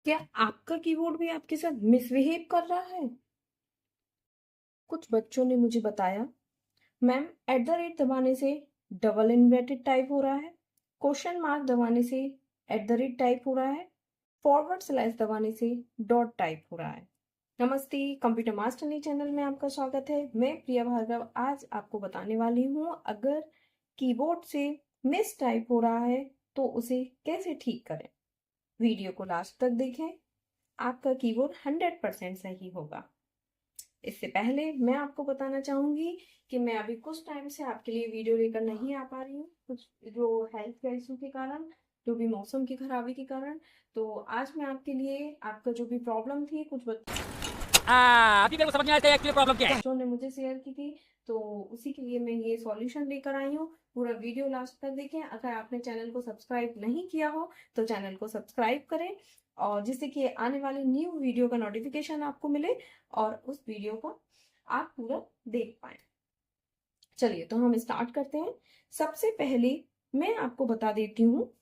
क्या आपका कीबोर्ड भी आपके साथ मिसबिहेव कर रहा है? कुछ बच्चों ने मुझे बताया, मैम @ दबाने से डबल इन्वर्टेड टाइप हो रहा है, क्वेश्चन मार्क दबाने से @ टाइप हो रहा है, फॉरवर्ड स्लैश दबाने से डॉट टाइप हो रहा है। नमस्ते, कंप्यूटर मास्टरनी चैनल में आपका स्वागत है। मैं प्रिया भार्गव आज आपको बताने वाली हूँ, अगर कीबोर्ड से मिस टाइप हो रहा है तो उसे कैसे ठीक करें। वीडियो को लास्ट तक देखें, आपका कीबोर्ड 100% सही होगा। इससे पहले मैं आपको बताना चाहूंगी कि मैं अभी कुछ टाइम से आपके लिए वीडियो लेकर नहीं आ पा रही हूँ, कुछ जो हेल्थ के इशू के कारण, जो भी मौसम की खराबी के कारण। तो आज मैं आपके लिए आपका जो भी प्रॉब्लम थी, कुछ अभी मेरे को समझ में आया एक्चुअली प्रॉब्लम क्या है। बच्चों ने मुझे शेयर की थी, तो उसी के लिए मैं ये सॉल्यूशन लेकर आई हूँ। पूरा वीडियो लास्ट तक देखें। अगर आपने चैनल को सब्सक्राइब नहीं किया हो तो चैनल को सब्सक्राइब करें, और जिससे कि आने वाले न्यू वीडियो का नोटिफिकेशन आपको मिले और उस वीडियो को आप पूरा देख पाए। चलिए तो हम स्टार्ट करते हैं। सबसे पहले मैं आपको बता देती हूँ,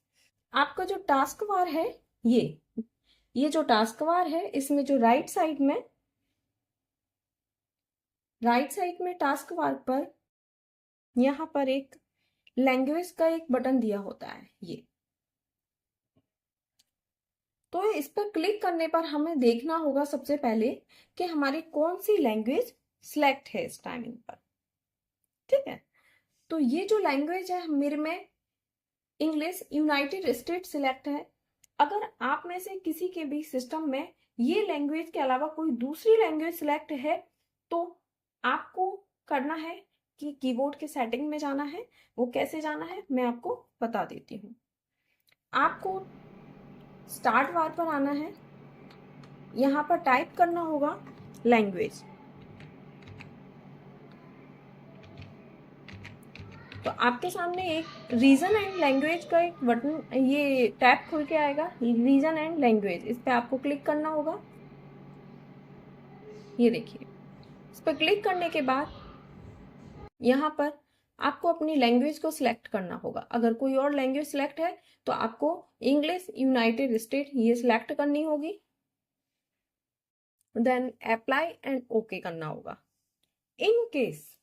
आपका जो टास्क बार है, ये जो टास्क बार है, इसमें जो राइट साइड में टास्क बार पर यहाँ पर एक लैंग्वेज का एक बटन दिया होता है। ये तो इस पर क्लिक करने पर हमें देखना होगा सबसे पहले कि हमारी कौन सी लैंग्वेज सिलेक्ट है इस टाइमिंग पर। ठीक है, तो ये जो लैंग्वेज है मेरे में इंग्लिश यूनाइटेड स्टेट सिलेक्ट है। अगर आप में से किसी के भी सिस्टम में ये लैंग्वेज के अलावा कोई दूसरी लैंग्वेज सिलेक्ट है तो आपको करना है कि कीबोर्ड के सेटिंग में जाना है। वो कैसे जाना है मैं आपको बता देती हूँ। आपको स्टार्ट बार पर आना है, यहाँ पर टाइप करना होगा लैंग्वेज। तो आपके सामने एक रीजन एंड लैंग्वेज का एक बटन, ये टैब खुल के आएगा, रीजन एंड लैंग्वेज। इस पे आपको क्लिक करना होगा। ये देखिए, इस पर क्लिक करने के बाद यहाँ पर आपको अपनी लैंग्वेज को सिलेक्ट करना होगा। अगर कोई और लैंग्वेज सिलेक्ट है तो आपको इंग्लिश यूनाइटेड स्टेट ये सिलेक्ट करनी होगी, देन अप्लाई एंड ओके करना होगा। इन केस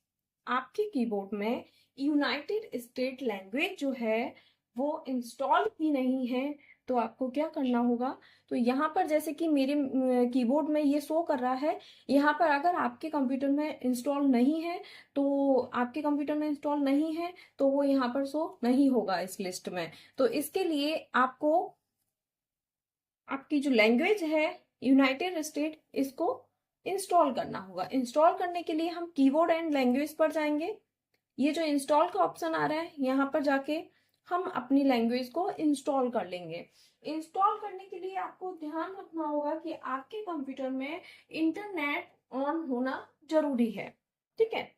आपके कीबोर्ड में यूनाइटेड स्टेट लैंग्वेज जो है वो इंस्टॉल ही नहीं है तो आपको क्या करना होगा। तो यहाँ पर जैसे कि मेरे कीबोर्ड में ये शो कर रहा है, यहाँ पर अगर आपके कंप्यूटर में इंस्टॉल नहीं है तो आपके कंप्यूटर में इंस्टॉल नहीं है तो वो यहाँ पर शो नहीं होगा इस लिस्ट में। तो इसके लिए आपको आपकी जो लैंग्वेज है यूनाइटेड स्टेट, इसको इंस्टॉल करना होगा। इंस्टॉल करने के लिए हम कीबोर्ड एंड लैंग्वेज पर जाएंगे। ये जो इंस्टॉल का ऑप्शन आ रहा है यहाँ पर जाके हम अपनी लैंग्वेज को इंस्टॉल कर लेंगे। इंस्टॉल करने के लिए आपको ध्यान रखना होगा कि आपके कंप्यूटर में इंटरनेट ऑन होना जरूरी है। ठीक है,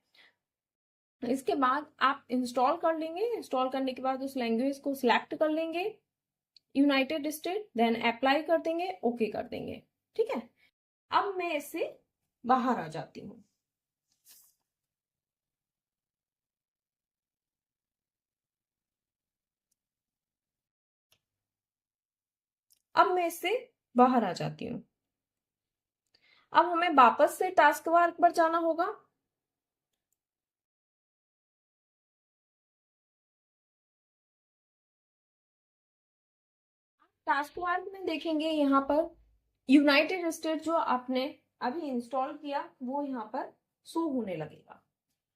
इसके बाद आप इंस्टॉल कर लेंगे। इंस्टॉल करने के बाद उस लैंग्वेज को सिलेक्ट कर लेंगे यूनाइटेड स्टेट, देन अप्लाई कर देंगे, ओके कर देंगे। ठीक है, अब मैं इससे बाहर आ जाती हूँ। अब मैं इससे बाहर आ जाती हूँ। अब हमें वापस से टास्क बार पर जाना होगा। टास्क बार में देखेंगे यहाँ पर यूनाइटेड स्टेट जो आपने अभी इंस्टॉल किया वो यहाँ पर शो होने लगेगा।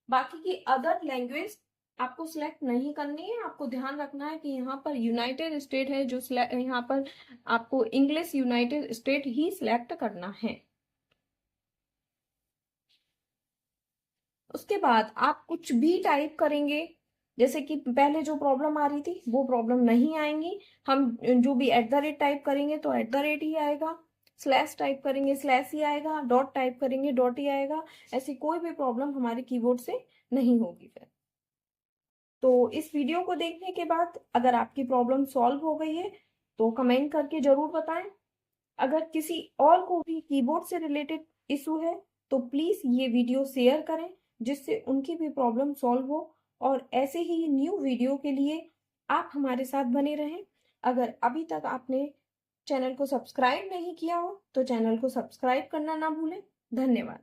बाकी की अदर लैंग्वेज आपको सिलेक्ट नहीं करनी है। आपको ध्यान रखना है कि यहाँ पर यूनाइटेड स्टेट है जो यहाँ पर आपको इंग्लिश यूनाइटेड स्टेट ही सिलेक्ट करना है। उसके बाद आप कुछ भी टाइप करेंगे, जैसे कि पहले जो प्रॉब्लम आ रही थी वो प्रॉब्लम नहीं आएंगी। हम जो भी @ टाइप करेंगे तो @ ही आएगा, स्लैश टाइप करेंगे स्लैश ही आएगा, डॉट टाइप करेंगे डॉट ही आएगा। ऐसी कोई भी प्रॉब्लम हमारे कीबोर्ड से नहीं होगी फिर। तो इस वीडियो को देखने के बाद अगर आपकी प्रॉब्लम सॉल्व हो गई है तो कमेंट करके जरूर बताएं। अगर किसी और को भी कीबोर्ड से रिलेटेड इशू है तो प्लीज ये वीडियो शेयर करें, जिससे उनकी भी प्रॉब्लम सॉल्व हो। और ऐसे ही न्यू वीडियो के लिए आप हमारे साथ बने रहें। अगर अभी तक आपने चैनल को सब्सक्राइब नहीं किया हो तो चैनल को सब्सक्राइब करना ना भूलें। धन्यवाद।